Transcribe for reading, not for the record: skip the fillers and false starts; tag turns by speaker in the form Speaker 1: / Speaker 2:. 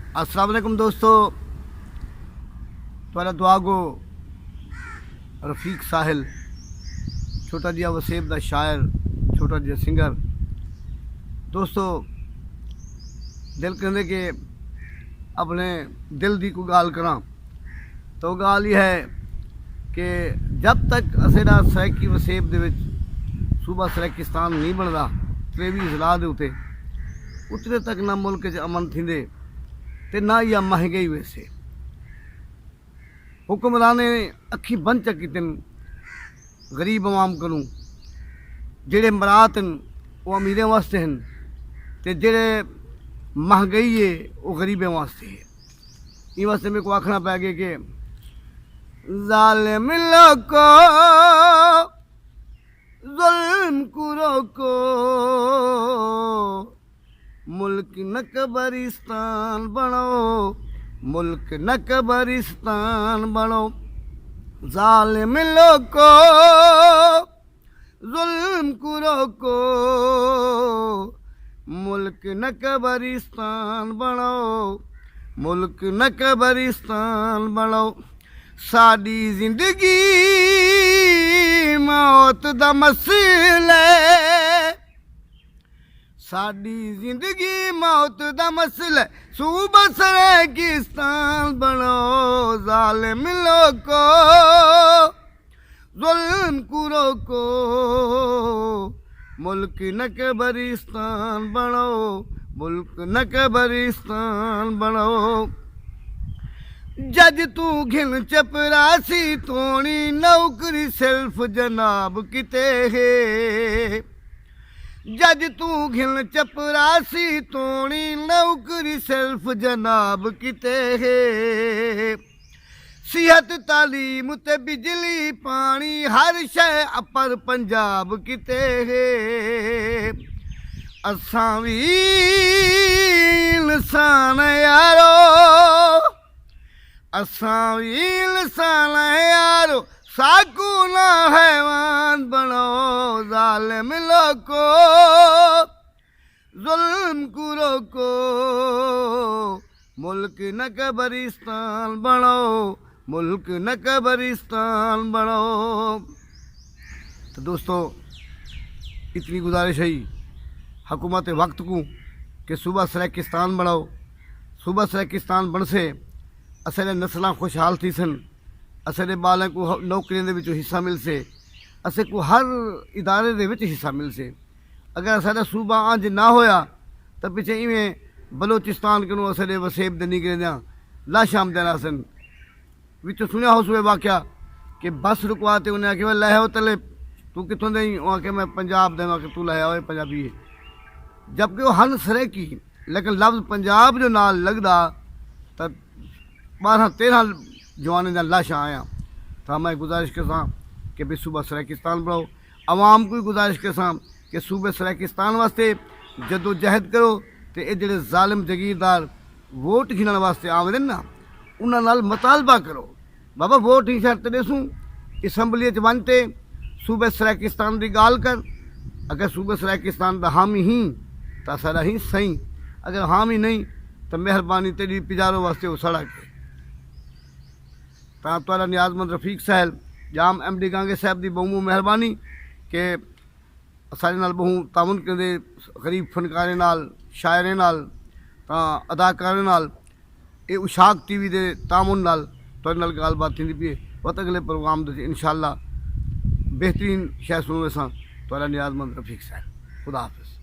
Speaker 1: अस्सलाम वालेकुम दोस्तों, तुहारा दुआ गो रफ़ीक साहिल, छोटा जिहा वसेब दा शायर, छोटा जिहा सिंगर। दोस्तों, दिल कहते कि अपने दिल की कोई गाल करा तो गाल यह है कि जब तक असेरा सराइकी वसेब दे विच सूबा सराइकिस्तान नहीं बनता 23 इजलाह दे उत्ते उतरे तक ना मुल्क च अमन थींदे ते ना या महंगाई वैसे। हुक्मरान ने अखी बंद च कीते गरीब आवाम करूँ, जेड़े मरात वो अमीरें वास्ते हैं ते जेड़े महंगाई है वो गरीबें वास्ते है। इन वास्ते मेरे को आखना पै गया कि ज़ालिम लोको ज़ुल्म को रोको, मुल्क न कब्रिस्तान बनो, मुल्क न कब्रिस्तान बनो। ज़ालिम लोको ज़ुल्म को रोको, मुल्क न कब्रिस्तान बनो, मुल्क न कब्रिस्तान बनो। साडी जिंदगी मौत दा मसला, साडी जिंदगी मौत दा मसला, सूबा सराइकिस्तान बनो। ज़ालिम लोको ज़ुल्म को रोको, मुल्क न कब्रिस्तान बनो, मुल्क न कब्रिस्तान बनो। जज तू घिन चपरासी तोनी नौकरी सिर्फ जनाब किते है, जज तू घिन चपरासी तोनी नौकरी सिर्फ जनाब किते है। सिहत तालीम ते बिजली पानी हर शय अपर पंजाब किते है। असां भी इंसान यारो, असां भी इंसान यारो, साकू ना हैवान बनो। ज़ालिम लोको ज़ुल्म को रोको, मुल्क न कब्रिस्तान बनो, मुल्क न कब्रिस्तान बनो। तो दोस्तों, इतनी गुजारिश है हुकूमत वक्त को कि सूबा सराइकिस्तान बनाओ। सूबा सराइकिस्तान बन से असां नस्लां खुशहाल थी सन, असां बालों को नौकरियों के विचों हिस्सा मिल से, असें को हर इदारे दे विच हिस्सा मिल से। अगर असां सूबा अंज ना होया तो पिछे इवें बलोचिस्तान कनू असां वसेब दे निकले दियां लाशां आमदन सन। विच सुनिया हो सुबह वाक़या कि बस रुकवाते उन्हें आखे लै हो तले तू कितों दे? आके मैं पंजाब देना कि तू लाया हो पंजाबी है, जबकि वो हन सराइकी, लेकिन लफ्ज़ पंजाब जो नाल लगदा तो 12-13 जवानों दा लाशां आया। तो मैं गुजारिश करसा कि भी सूबा सराइकिस्तान बनाओ। आवाम को गुजारिश करसा कि सूबे सराइकिस्तान वास्ते जदोजहद करो। तो ये जेडे जालिम जगीरदार वोट गिनण वास्ते आवें ना, उन्हां नाल मुतालबा करो। बाबा वोट ही शर्त देसूँ, असैम्बली बनते सूबे सराइकिस्तान की गाल कर। अगर सूबे सराइकिस्तान का हामी ही तो सारा ही सही, अगर हामी नहीं तो मेहरबानी तेरी पिजारो वास्ते वो सड़क है। तो नियाजमंद रफ़ीक साहिल जाम MD गांगे साहब की बहु मेहरबानी कि सारे नाल बहु तामुन करते, गरीब फनकारे नाल, शायरें नाल, अदाकारें नाल, ये उशाक TV के तामुन नाल तुहाडे नाल गलबात थींदी पई है। वत अगले प्रोग्राम दे इंशाअल्लाह बेहतरीन शय सुनो। असां तुहाडा नियाजमंद रफ़ीक साहिल। खुदा हाफ़िज़।